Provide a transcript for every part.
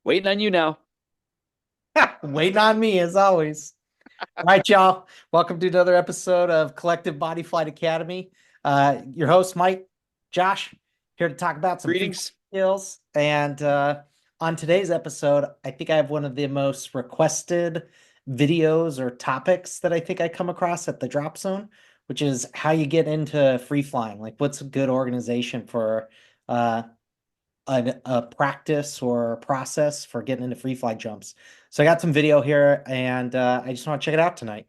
Waiting on you now. Waiting on me as always. All right, y'all. Welcome to another episode of Collective Bodyflight Academy. Your host, Mike, Josh, here to talk about some free Greetings. skills. And on today's episode, I think I have one of the most requested videos or topics that I think I come across at the drop zone, which is how you get into free flying. Like, what's a good organization for uh, a practice or a process for getting into free fly jumps. So I got some video here and I just want to check it out tonight.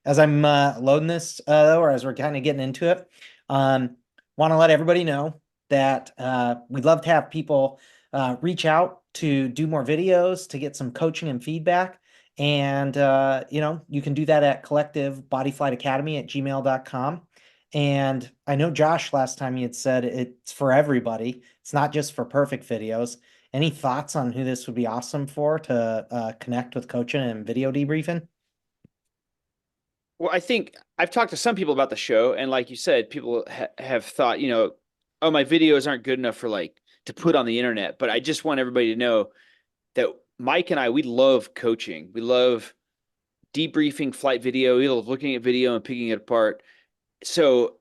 As I'm loading this, or as we're kind of getting into it, want to let everybody know that we'd love to have people reach out to do more videos to get some coaching and feedback. And, you can do that at collectivebodyflightacademy@gmail.com. And I know Josh, last time you had said it's for everybody. It's not just for perfect videos. Any thoughts on who this would be awesome for to connect with coaching and video debriefing? Well, I think I've talked to some people about the show, and like you said, people have thought, oh, my videos aren't good enough for like to put on the internet. But I just want everybody to know that Mike and I, we love coaching. We love debriefing flight video. We love looking at video and picking it apart. So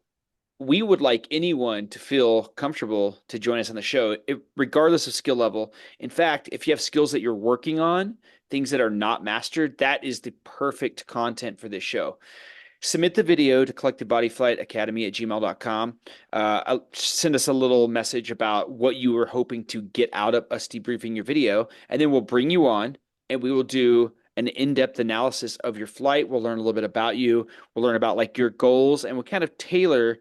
we would like anyone to feel comfortable to join us on the show, regardless of skill level. In fact, if you have skills that you're working on, things that are not mastered, that is the perfect content for this show. Submit the video to collectivebodyflightacademy@gmail.com. Send us a little message about what you were hoping to get out of us debriefing your video, and then we'll bring you on and we will do an in-depth analysis of your flight. We'll learn a little bit about you. We'll learn about like your goals, and we'll kind of tailor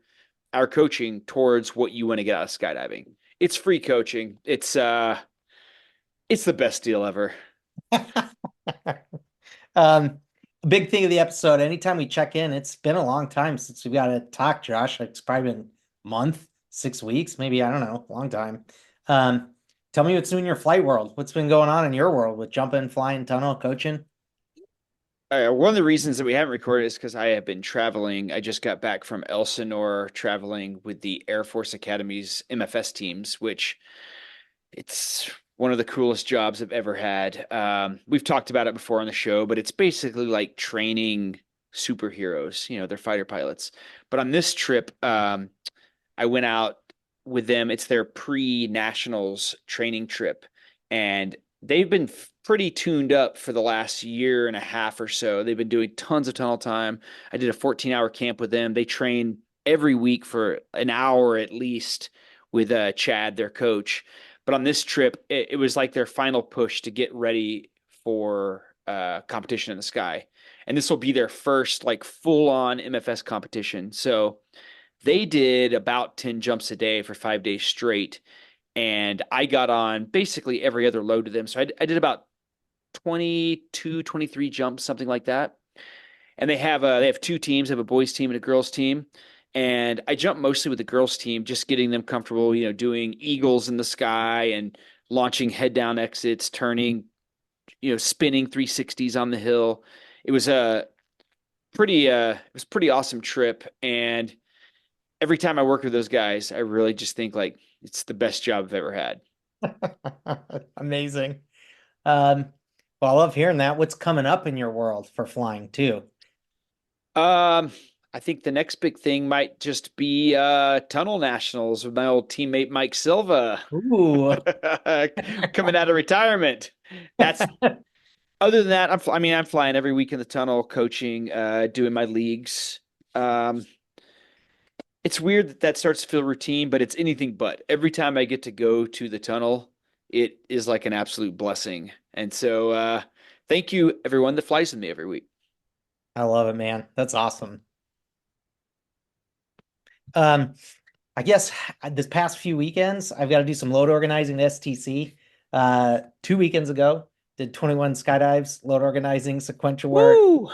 our coaching towards what you want to get out of skydiving. It's free coaching. It's the best deal ever. Um, a big thing of the episode, anytime we check in, it's been a long time since we got to talk, Josh. It's probably been a month, 6 weeks, maybe, I don't know, long time. Um, Tell me what's new in your flight world. What's been going on in your world with jumping, flying, tunnel, coaching? One of the reasons that we haven't recorded is because I have been traveling. I just got back from Elsinore traveling with the Air Force Academy's MFS teams, which it's one of the coolest jobs I've ever had. We've talked about it before on the show, but it's basically like training superheroes. They're fighter pilots. But on this trip, I went out with them. It's their pre-nationals training trip, and they've been pretty tuned up for the last year and a half or so. They've been doing tons of tunnel time. I did a 14-hour camp with them. They train every week for an hour at least with Chad, their coach. But on this trip, it was like their final push to get ready for competition in the sky. And this will be their first like full-on MFS competition. So they did about 10 jumps a day for 5 days straight. And I got on basically every other load to them. So I did about 22, 23 jumps, something like that. And they have two teams. They have a boys team and a girls team. And I jumped mostly with the girls team, just getting them comfortable, doing eagles in the sky and launching head down exits, turning, spinning 360s on the hill. It was a pretty awesome trip. And every time I work with those guys, I really just think like it's the best job I've ever had. Amazing. Well, I love hearing that. What's coming up in your world for flying too? Um, I think the next big thing might just be tunnel nationals with my old teammate Mike Silva Ooh. coming out of retirement. That's other than that, I'm flying every week in the tunnel, coaching, doing my leagues. Um, it's weird that that starts to feel routine, but it's anything but. Every time I get to go to the tunnel, it is like an absolute blessing. And so, thank you everyone that flies with me every week. I love it, man. That's awesome. Um, I guess this past few weekends, I've got to do some load organizing at STC. 2 weekends ago, did 21 skydives, load organizing, sequential work, Woo!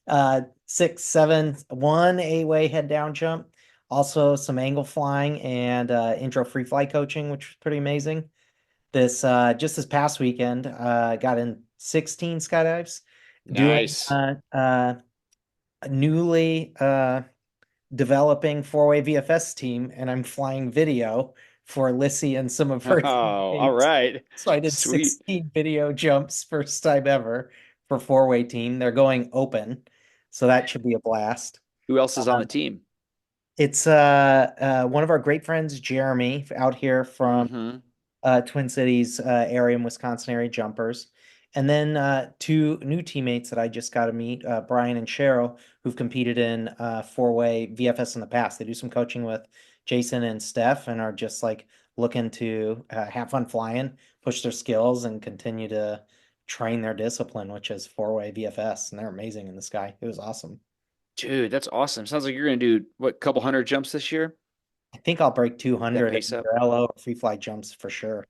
uh, 6, 7, one A-way head down jump, also some angle flying and intro free fly coaching, which was pretty amazing. This just this past weekend, got in 16 skydives, doing Nice. newly developing four-way VFS team, and I'm flying video for Lissy and some of her Oh, all teammates. right. So I did Sweet. 16 video jumps, first time ever for four-way team. They're going open, so that should be a blast. Who else is on the team? It's one of our great friends, Jeremy, out here from Hmm. Twin Cities area and Wisconsin area jumpers. And then two new teammates that I just got to meet, Brian and Cheryl, who've competed in four-way VFS in the past. They do some coaching with Jason and Steph and are just like looking to have fun flying, push their skills, and continue to train their discipline, which is four-way VFS. And they're amazing in the sky. It was awesome. Dude, that's awesome. Sounds like you're gonna do what, couple hundred jumps this year? I think I'll break That 200 in pace up. either LO or free fly jumps for sure.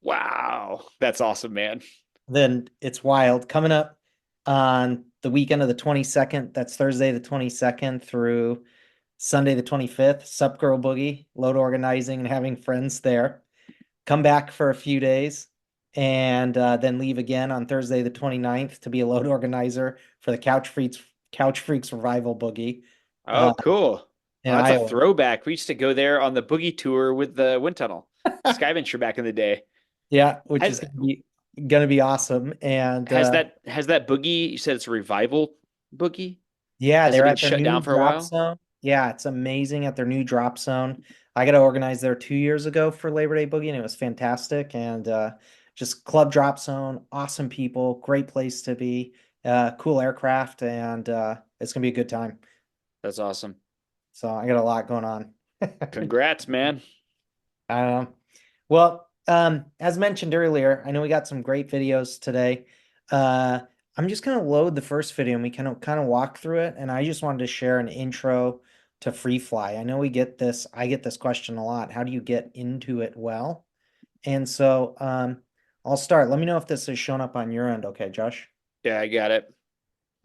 Wow. That's awesome, man. Then it's wild. Coming up on the weekend of the 22nd, that's Thursday the 22nd through Sunday the 25th, Sup Girl Boogie, load organizing and having friends there. Come back for a few days and then leave again on Thursday the 29th to be a load organizer for the Couch Freaks Revival Boogie Oh, uh, cool. in Oh, that's a Iowa. throwback. We used to go there on the boogie tour with the wind tunnel, Sky Venture back in the day. Yeah, which is Has gonna be awesome. And has that boogie, you said it's a revival boogie? yeah, Has it they're been at their shut new down for a drop while? zone. Yeah, it's amazing at their new drop zone. I got to organize there 2 years ago for Labor Day Boogie, and it was fantastic. And just club drop zone, awesome people, great place to be, cool aircraft, and it's gonna be a good time. That's awesome. So I got a lot going on. Congrats, man. Um, well, as mentioned earlier, I know we got some great videos today. Uh, I'm just gonna load the first video and we can kind of walk through it. And I just wanted to share an intro to free fly. I know I get this question a lot. How do you get into it well? And so I'll start. Let me know if this is showing up on your end. Okay, Josh. Yeah, I got it.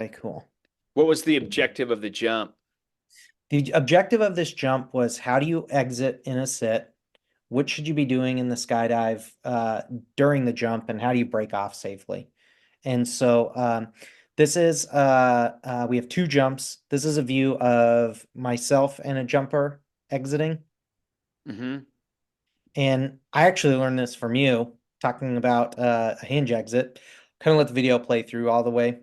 Okay, cool. What was the objective of the jump? The objective of this jump was how do you exit in a sit? What should you be doing in the skydive during the jump, and how do you break off safely? And so this is we have two jumps. This is a view of myself and a jumper exiting. Hmm. And I actually learned this from you talking about a hinge exit. Kind of let the video play through all the way.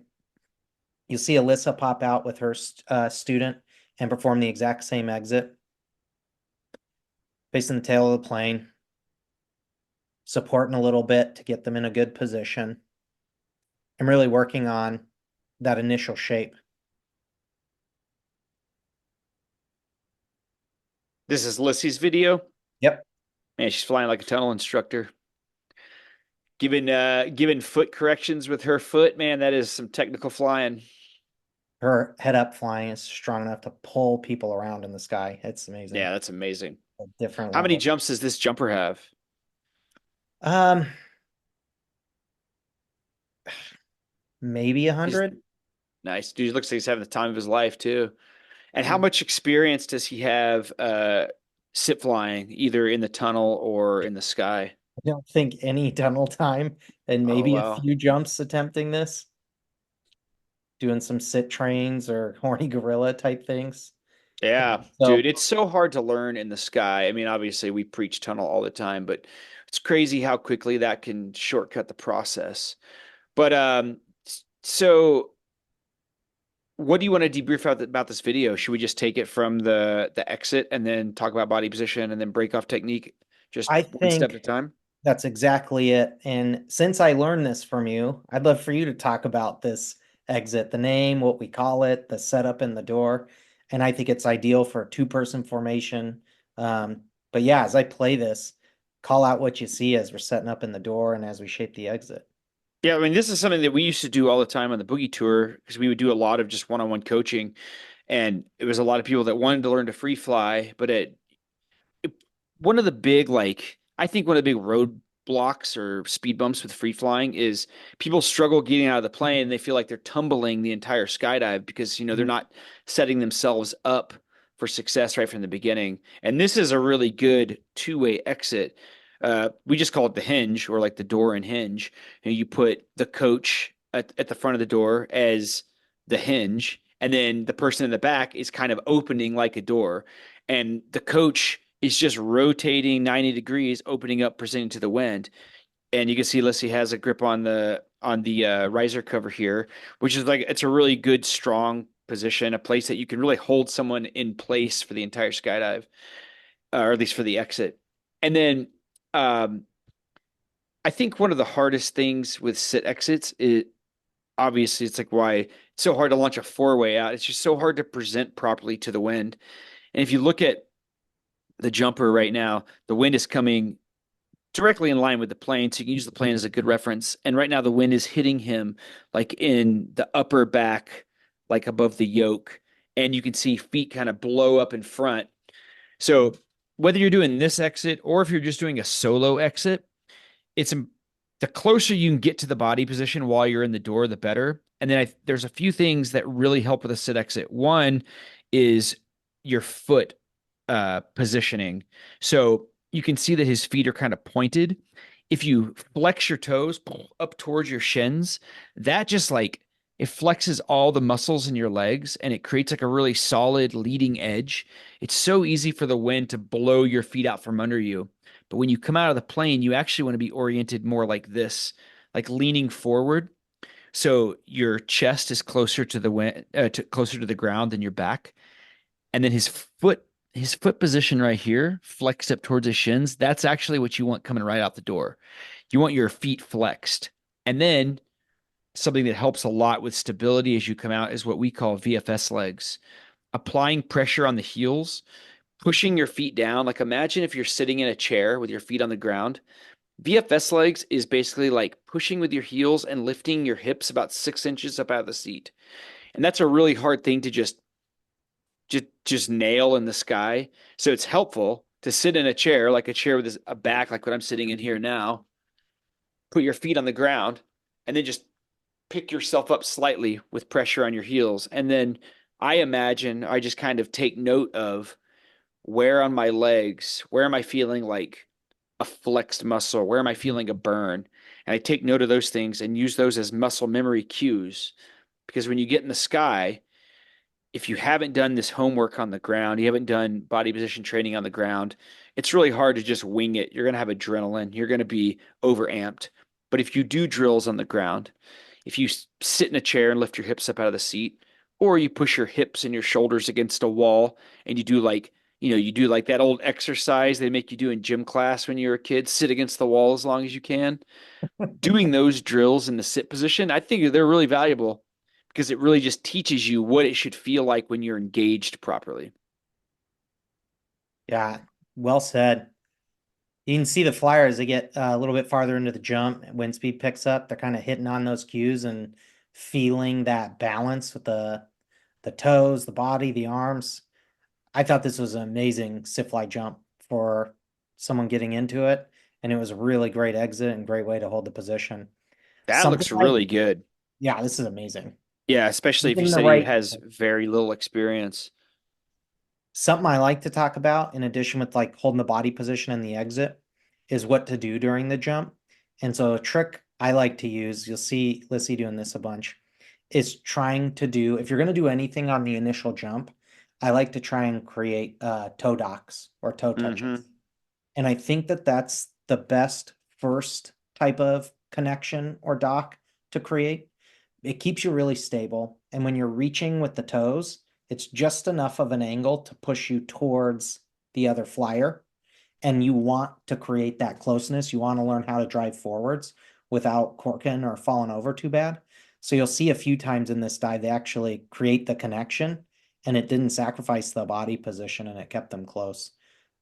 You'll see Alyssa pop out with her student and perform the exact same exit, facing the tail of the plane, supporting a little bit to get them in a good position. I'm really working on that initial shape. This is Lissy's video. Yep. Man, she's flying like a tunnel instructor. Giving foot corrections with her foot, man, that is some technical flying. Her head up flying is strong enough to pull people around in the sky. It's amazing. Yeah, that's amazing. A different How many level. jumps does this jumper have? Um, maybe a He's hundred. nice. Dude, he looks like he's having the time of his life too. And how I much experience does he have sit flying, either in the tunnel or in the sky? don't think any tunnel time and Oh maybe a wow. few jumps attempting this, doing some sit trains or horny gorilla type things. Yeah, And dude, so it's so hard to learn in the sky. I mean, obviously we preach tunnel all the time, but it's crazy how quickly that can shortcut the process. But so what do you want to debrief about this video? Should we just take it from the exit and then talk about body position and then break off technique just I one step at a think time? that's exactly it. And since I learned this from you, I'd love for you to talk about this exit, the name, what we call it, the setup in the door. And I think it's ideal for a two-person formation. But yeah, as I play this, call out what you see as we're setting up in the door and as we shape the exit. Yeah, I mean, this is something that we used to do all the time on the boogie tour because we would do a lot of just one-on-one coaching, and it was a lot of people that wanted to learn to free fly, but one of the big I think one of the big roadblocks or speed bumps with free flying is people struggle getting out of the plane. They feel like they're tumbling the entire skydive because they're Mhm. not setting themselves up for success right from the beginning. And this is a really good two-way exit. We just call it the hinge, or like the door and hinge. And you put the coach at the front of the door as the hinge, and then the person in the back is kind of opening like a door, and the coach is just rotating 90 degrees, opening up, presenting to the wind. And you can see Lissy has a grip on the riser cover here, which is like it's a really good, strong position, a place that you can really hold someone in place for the entire skydive, or at least for the exit. And then um, I think one of the hardest things with sit exits is obviously it's like why it's so hard to launch a four-way out. It's just so hard to present properly to the wind. And if you look at the jumper right now, the wind is coming directly in line with the plane, so you can use the plane as a good reference. And right now, the wind is hitting him like in the upper back, like above the yoke, and you can see feet kind of blow up in front. So whether you're doing this exit or if you're just doing a solo exit, it's the closer you can get to the body position while you're in the door, the better. And then there's a few things that really help with a sit exit. One is your foot positioning. So you can see that his feet are kind of pointed. If you flex your toes up towards your shins, that just like it flexes all the muscles in your legs and it creates like a really solid leading edge. It's so easy for the wind to blow your feet out from under you. But when you come out of the plane, you actually want to be oriented more like this, like leaning forward. So your chest is closer to the wind, closer to the ground than your back. And then his foot position right here, flexed up towards his shins, that's actually what you want coming right out the door. You want your feet flexed. And then something that helps a lot with stability as you come out is what we call VFS legs. Applying pressure on the heels, pushing your feet down. Like imagine if you're sitting in a chair with your feet on the ground. VFS legs is basically like pushing with your heels and lifting your hips about 6 inches up out of the seat. And that's a really hard thing to just nail in the sky. So it's helpful to sit in a chair, like a chair with a back, like what I'm sitting in here now, put your feet on the ground, and then just pick yourself up slightly with pressure on your heels. And then I just kind of take note of where on my legs, where am I feeling like a flexed muscle? Where am I feeling a burn? And I take note of those things and use those as muscle memory cues. Because when you get in the sky, if you haven't done this homework on the ground, you haven't done body position training on the ground, it's really hard to just wing it. You're going to have adrenaline, you're going to be overamped. But if you do drills on the ground, if you sit in a chair and lift your hips up out of the seat, or you push your hips and your shoulders against a wall and you do like that old exercise they make you do in gym class when you're a kid, sit against the wall as long as you can. Doing those drills in the sit position, I think they're really valuable because it really just teaches you what it should feel like when you're engaged properly. Yeah, well said. You can see the flyer as they get a little bit farther into the jump, wind speed picks up. They're kind of hitting on those cues and feeling that balance with the toes, the body, the arms. I thought this was an amazing sit fly jump for someone getting into it, and it was a really great exit and great way to hold the position. That Something looks like, really good. yeah, this is amazing. Yeah, especially if you In the say he right has very little experience. Something I like to talk about, in addition with like holding the body position and the exit, is what to do during the jump. And so a trick I like to use, you'll see Lissy doing this a bunch, is trying to do, if you're going to do anything on the initial jump, I like to try and create toe docks or toe touches. Hmm. And I think that that's the best first type of connection or dock to create. It keeps you really stable. And when you're reaching with the toes, it's just enough of an angle to push you towards the other flyer. And you want to create that closeness. You want to learn how to drive forwards without corking or falling over too bad. So you'll see a few times in this dive, they actually create the connection and it didn't sacrifice the body position and it kept them close.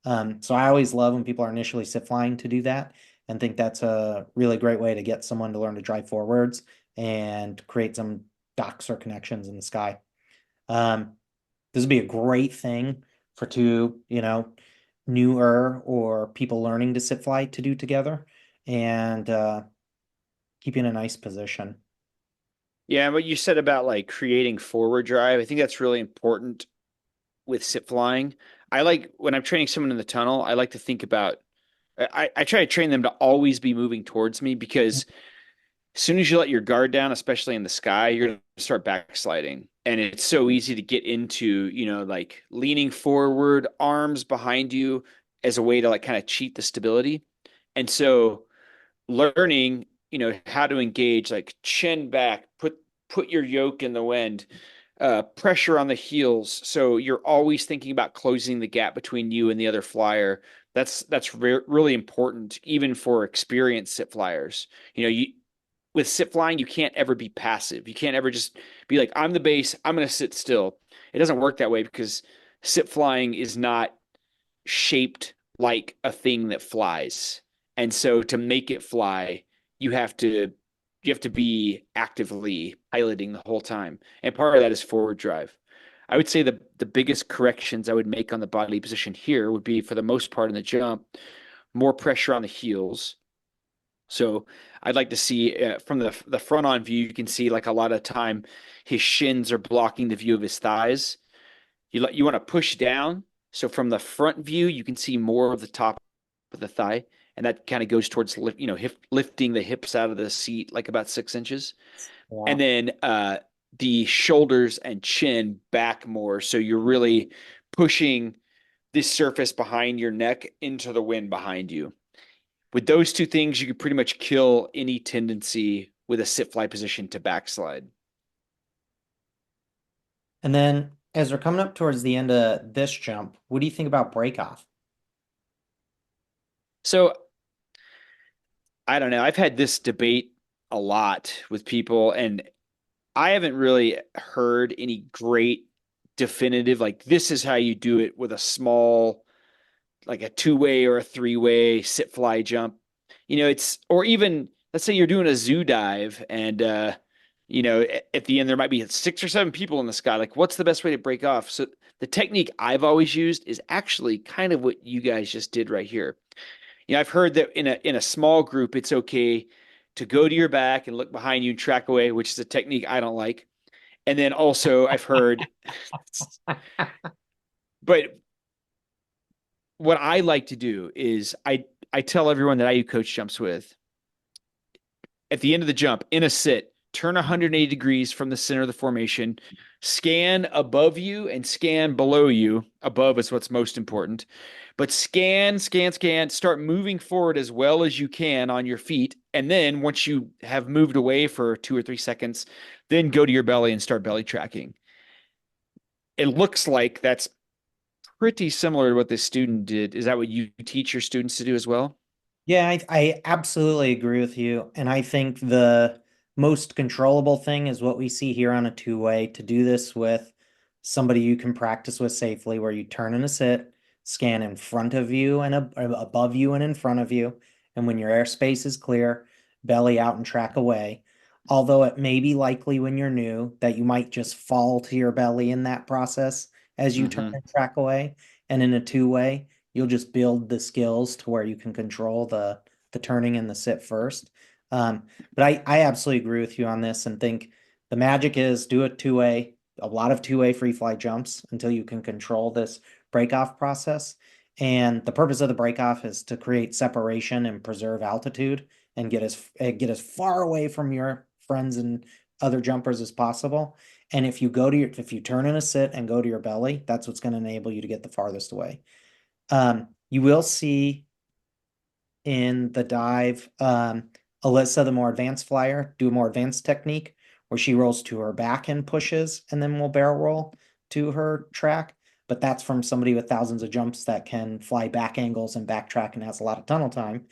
So I always love when people are initially sit flying to do that and think that's a really great way to get someone to learn to drive forwards and create some docks or connections in the sky. Um, this would be a great thing for two, newer or people learning to sit fly to do together and keep you in a nice position. Yeah, what you said about like creating forward drive, I think that's really important with sit flying. I like when I'm training someone in the tunnel, I like to think about I try to train them to always be moving towards me because as soon as you let your guard down, especially in the sky, you're going to start backsliding. And it's so easy to get into, like leaning forward, arms behind you, as a way to like kind of cheat the stability. And so learning, how to engage, like chin back, put your yoke in the wind, pressure on the heels. So you're always thinking about closing the gap between you and the other flyer. That's really important, even for experienced sit flyers. You with sit flying, you can't ever be passive. You can't ever just be like, I'm the base, I'm going to sit still. It doesn't work that way because sit flying is not shaped like a thing that flies. And so to make it fly, you have to you have to be actively piloting the whole time. And part of that is forward drive. I would say the biggest corrections I would make on the body position here would be, for the most part in the jump, more pressure on the heels. So I'd like to see, from the front on view, you can see like a lot of time his shins are blocking the view of his thighs. You want to push down. So from the front view, you can see more of the top of the thigh, and that kind of goes towards lifting the hips out of the seat like about 6 inches, Yeah. and then the shoulders and chin back more. So you're really pushing this surface behind your neck into the wind behind you. With those two things, you could pretty much kill any tendency with a sit fly position to backslide. And then as we're coming up towards the end of this jump, what do you think about break off? So I don't know. I've had this debate a lot with people, and I haven't really heard any great definitive, like, this is how you do it with a small, like a two-way or a three-way sit fly jump. Or even, let's say you're doing a zoo dive, and at the end there might be 6 or 7 people in the sky. Like, what's the best way to break off? So the technique I've always used is actually kind of what you guys just did right here. I've heard that in a small group, it's okay to go to your back and look behind you and track away, which is a technique I don't like. And then also I've heard, but what I like to do is I tell everyone that I do coach jumps with, at the end of the jump in a sit, turn 180 degrees from the center of the formation, scan above you and scan below you. Above is what's most important. But scan, scan, scan, start moving forward as well as you can on your feet. And then once you have moved away for 2 or 3 seconds, then go to your belly and start belly tracking. It looks like that's pretty similar to what this student did. Is that what you teach your students to do as well? Yeah, I absolutely agree with you. And I think the most controllable thing is what we see here on a two-way. To do this with somebody you can practice with safely, where you turn in a sit, scan in front of you and above you and in front of you. And when your airspace is clear, belly out and track away. Although it may be likely when you're new that you might just fall to your belly in that process as you turn Mm-hmm. and track away. And in a two-way, you'll just build the skills to where you can control the turning and the sit first. But I absolutely agree with you on this and think the magic is do it two-way, a lot of two-way free fly jumps until you can control this break-off process. And the purpose of the break-off is to create separation and preserve altitude and get as far away from your friends and other jumpers as possible. And if you turn in a sit and go to your belly, that's what's going to enable you to get the farthest away. You will see in the dive, Alyssa, the more advanced flyer, do a more advanced technique where she rolls to her back and pushes, and then will barrel roll to her track. But that's from somebody with thousands of jumps that can fly back angles and backtrack and has a lot of tunnel time.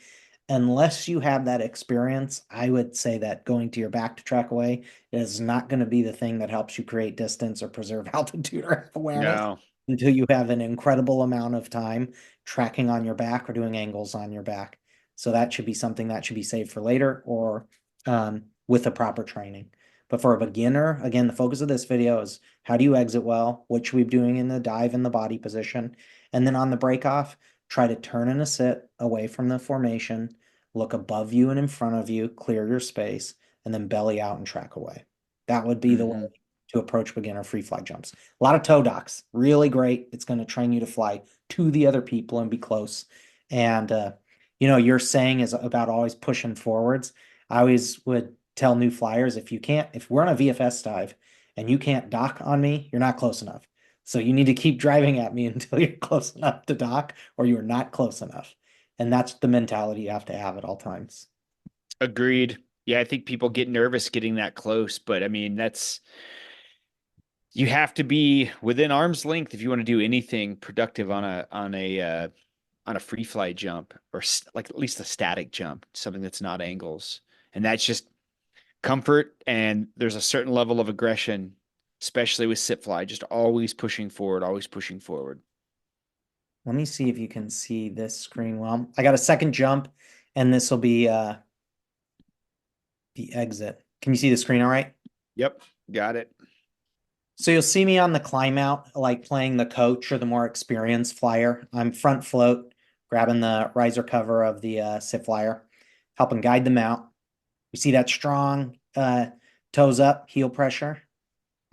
Unless you have that experience, I would say that going to your back to track away is not going to be the thing that helps you create distance or preserve altitude or awareness No. until you have an incredible amount of time tracking on your back or doing angles on your back. So that should be something that should be saved for later or with the proper training. But for a beginner, again, the focus of this video is how do you exit well, what should we be doing in the dive in the body position, and then on the break off, try to turn in a sit away from the formation, look above you and in front of you, clear your space, and then belly out and track away. That would be the way Mm-hmm. to approach beginner free fly jumps. A lot of toe docks, really great. It's going to train you to fly to the other people and be close. And your saying is about always pushing forwards. I always would tell new flyers if we're on a VFS dive and you can't dock on me, you're not close enough. So you need to keep driving at me until you're close enough to dock or you're not close enough. And that's the mentality you have to have at all times. Agreed. Yeah, I think people get nervous getting that close, but I mean, you have to be within arm's length if you want to do anything productive on a free fly jump or like at least a static jump, something that's not angles. And that's just comfort, and there's a certain level of aggression, especially with sit fly, just always pushing forward, always pushing forward. Let me see if you can see this screen well. I got a second jump, and this will be the exit. Can you see the screen all right? Yep, got it. So you'll see me on the climb out, like playing the coach or the more experienced flyer. I'm front float, grabbing the riser cover of the sit flyer, helping guide them out. You see that strong toes up, heel pressure.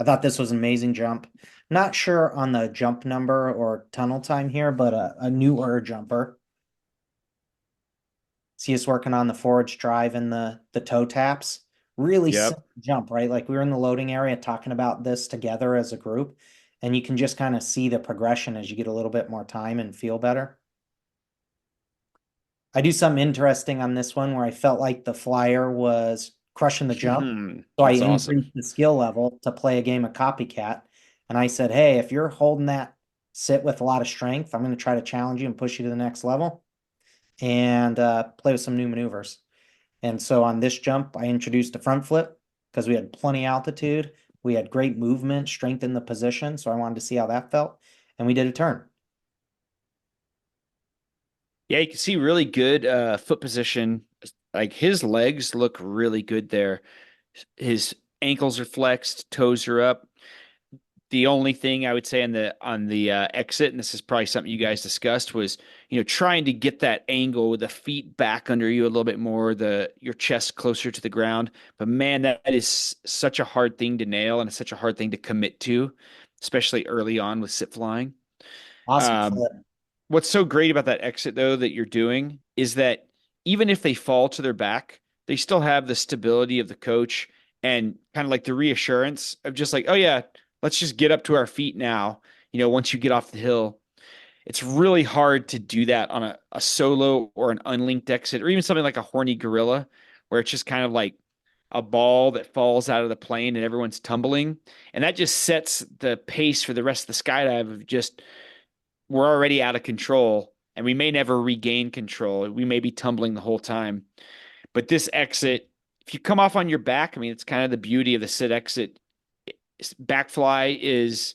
I thought this was an amazing jump. Not sure on the jump number or tunnel time here, but a newer jumper. See us working on the forward drive and the toe taps. Really Yep. simple jump, right? Like we were in the loading area talking about this together as a group, and you can just kind of see the progression as you get a little bit more time and feel better. I do something interesting on this one where I felt like the flyer was crushing the jump. So I That's awesome. increased the skill level to play a game of copycat. And I said, hey, if you're holding that sit with a lot of strength, I'm going to try to challenge you and push you to the next level and play with some new maneuvers. And so on this jump, I introduced a front flip because we had plenty altitude. We had great movement, strength in the position. So I wanted to see how that felt. And we did a turn. Yeah, you can see really good foot position. Like his legs look really good there. His ankles are flexed, toes are up. The only thing I would say on the exit, and this is probably something you guys discussed, was trying to get that angle with the feet back under you a little bit more, the your chest closer to the ground. But man, that is such a hard thing to nail, and it's such a hard thing to commit to, especially early on with sit flying. Awesome Um, flip. what's so great about that exit though that you're doing is that even if they fall to their back, they still have the stability of the coach and kind of like the reassurance of just like, oh yeah, let's just get up to our feet now. Once you get off the hill, it's really hard to do that on a solo or an unlinked exit or even something like a horny gorilla, where it's just kind of like a ball that falls out of the plane and everyone's tumbling. And that just sets the pace for the rest of the skydive of just we're already out of control and we may never regain control. We may be tumbling the whole time. But this exit, if you come off on your back, I mean, it's kind of the beauty of the sit exit. Backfly is,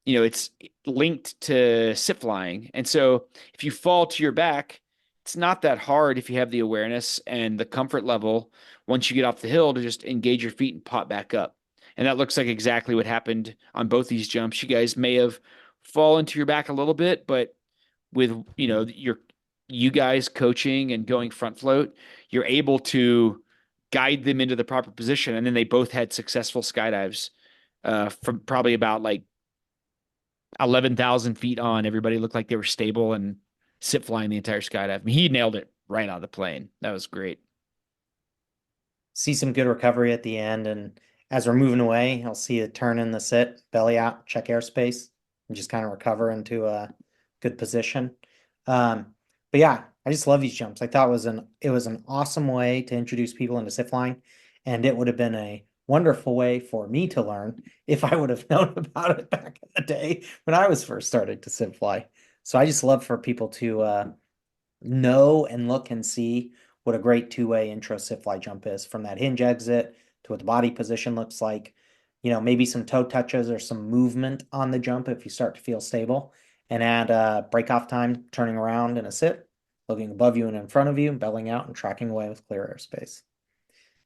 it's linked to sit flying. And so if you fall to your back, it's not that hard if you have the awareness and the comfort level once you get off the hill to just engage your feet and pop back up. And that looks like exactly what happened on both these jumps. You guys may have fallen to your back a little bit, but with you guys coaching and going front float, you're able to guide them into the proper position. And then they both had successful skydives from probably about like 11,000 feet on. Everybody looked like they were stable and sit flying the entire skydive. I mean, he nailed it right out of the plane. That was great. See some good recovery at the end. And as we're moving away, I'll see a turn in the sit, belly out, check airspace, and just kind of recover into a good position. But yeah, I just love these jumps. I thought it was an awesome way to introduce people into sit flying, and it would have been a wonderful way for me to learn if I would have known about it back in the day when I was first starting to sit fly. So I just love for people to know and look and see what a great two-way intro sit fly jump is from that hinge exit to what the body position looks like. Maybe some toe touches or some movement on the jump if you start to feel stable, and add break off time, turning around in a sit, looking above you and in front of you, belling out and tracking away with clear airspace.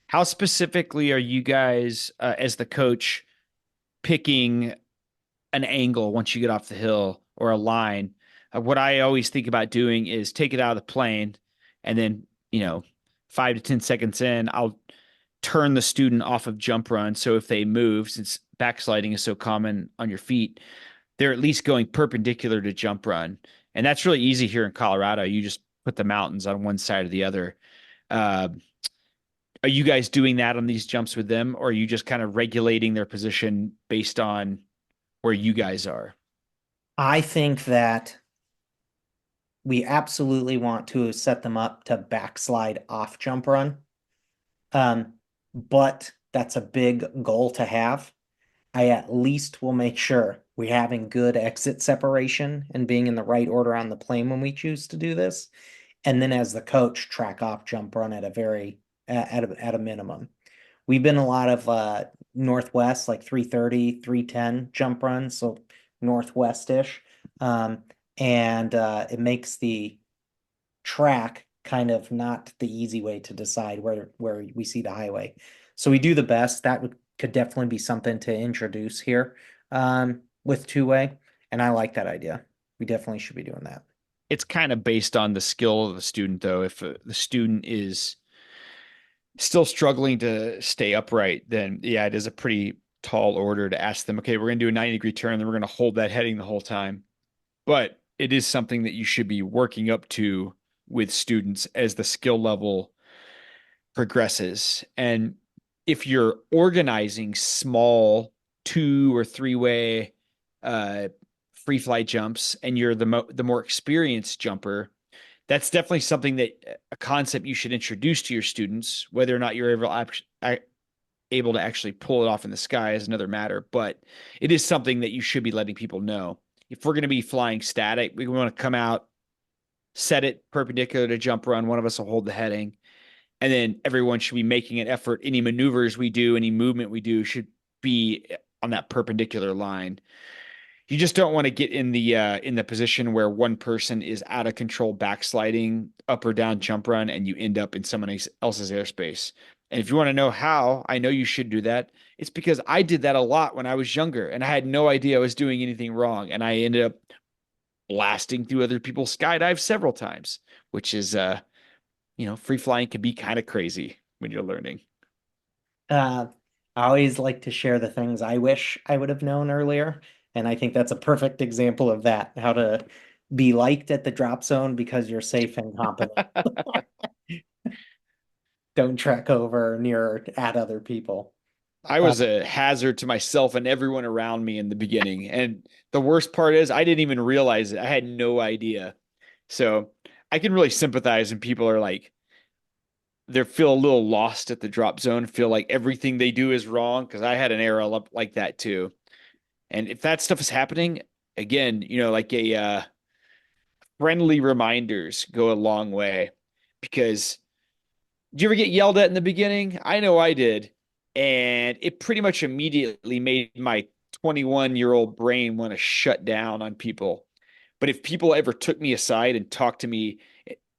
How specifically are you guys, as the coach, picking an angle once you get off the hill or a line? What I always think about doing is take it out of the plane and then, 5 to 10 seconds in, I'll turn the student off of jump run. So if they move, since backsliding is so common on your feet, they're at least going perpendicular to jump run. And that's really easy here in Colorado. You just put the mountains on one side or the other. Uh, are you guys doing that on these jumps with them, or are you just kind of regulating their position based on where you guys are? I think that we absolutely want to set them up to backslide off jump run. Um, but that's a big goal to have. I at least will make sure we're having good exit separation and being in the right order on the plane when we choose to do this. And then as the coach, track off jump run at a very at a minimum. We've been a lot of northwest, like 330, 310 jump runs, so northwest-ish. Um, and it makes the track kind of not the easy way to decide where we see the highway. So we do the best. That could definitely be something to introduce here with two-way, and I like that idea. We definitely should be doing that. It's kind of based on the skill of the student, though. If the student is still struggling to stay upright, then yeah, it is a pretty tall order to ask them, okay, we're going to do a 90-degree turn, then we're going to hold that heading the whole time. But it is something that you should be working up to with students as the skill level progresses. And if you're organizing small 2 or 3 way uh, free flight jumps and you're the more experienced jumper, that's definitely something that a concept you should introduce to your students. Whether or not you're able to actually pull it off in the sky is another matter, but it is something that you should be letting people know. If we're going to be flying static, we want to come out, set it perpendicular to jump run. One of us will hold the heading, and then everyone should be making an effort. Any maneuvers we do, any movement we do should be on that perpendicular line. You just don't want to get in the position where one person is out of control backsliding up or down jump run and you end up in someone else's airspace. And if you want to know how I know you should do that, it's because I did that a lot when I was younger and I had no idea I was doing anything wrong, and I ended up blasting through other people's skydives several times, which is free flying can be kind of crazy when you're learning. Uh, I always like to share the things I wish I would have known earlier. And I think that's a perfect example of that, how to be liked at the drop zone because you're safe and competent. Don't trek over near at other people. I Uh, was a hazard to myself and everyone around me in the beginning. And the worst part is I didn't even realize it. I had no idea. So I can really sympathize when people are like, they feel a little lost at the drop zone, feel like everything they do is wrong. Cause I had an era like that too. And if that stuff is happening, again, like a friendly reminders go a long way. Because did you ever get yelled at in the beginning? I know I did. And it pretty much immediately made my 21-year-old brain want to shut down on people. But if people ever took me aside and talked to me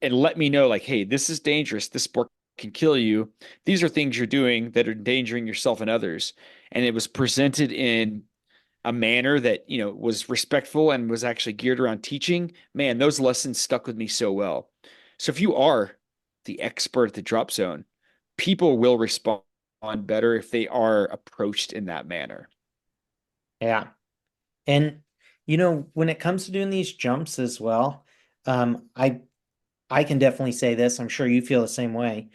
and let me know, like, hey, this is dangerous, this sport can kill you, these are things you're doing that are endangering yourself and others. And it was presented in a manner that, was respectful and was actually geared around teaching, man, those lessons stuck with me so well. So if you are the expert at the drop zone, people will respond better if they are approached in that manner. yeah. And when it comes to doing these jumps as well, I can definitely say this. I'm sure you feel the same way.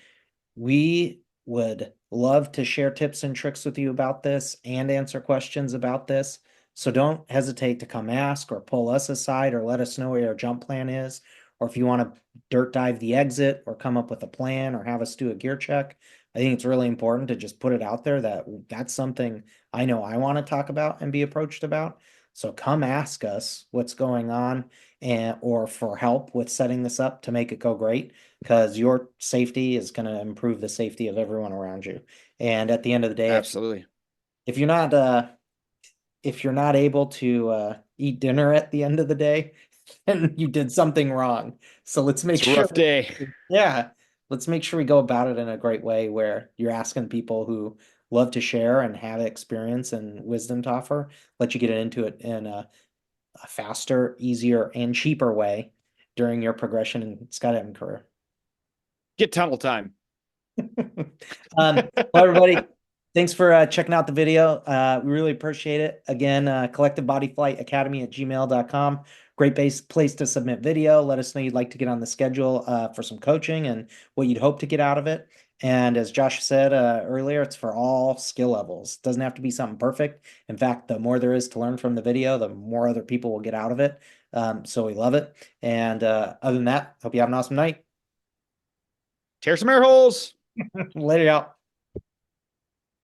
We would love to share tips and tricks with you about this and answer questions about this. So don't hesitate to come ask or pull us aside or let us know what your jump plan is. Or if you want to dirt dive the exit or come up with a plan or have us do a gear check, I think it's really important to just put it out there that that's something I know I want to talk about and be approached about. So come ask us what's going on and or for help with setting this up to make it go great because your safety is going to improve the safety of everyone around you. And at the end of the day, Absolutely. if you're not if you're not able to eat dinner at the end of the day, then you did something wrong. So let's make It's a sure, rough day. yeah, let's make sure we go about it in a great way where you're asking people who love to share and have experience and wisdom to offer, let you get into it in a faster, easier, and cheaper way during your progression in skydiving career. Get tunnel time. Well, everybody, thanks for checking out the video. We really appreciate it. Again, Collective Body Flight Academy at gmail.com. Great place to submit video. Let us know you'd like to get on the schedule for some coaching and what you'd hope to get out of it. And as Josh said earlier, it's for all skill levels. It doesn't have to be something perfect. In fact, the more there is to learn from the video, the more other people will get out of it. So we love it. And other than that, hope you have an awesome night. Tear some air holes. Later, y'all.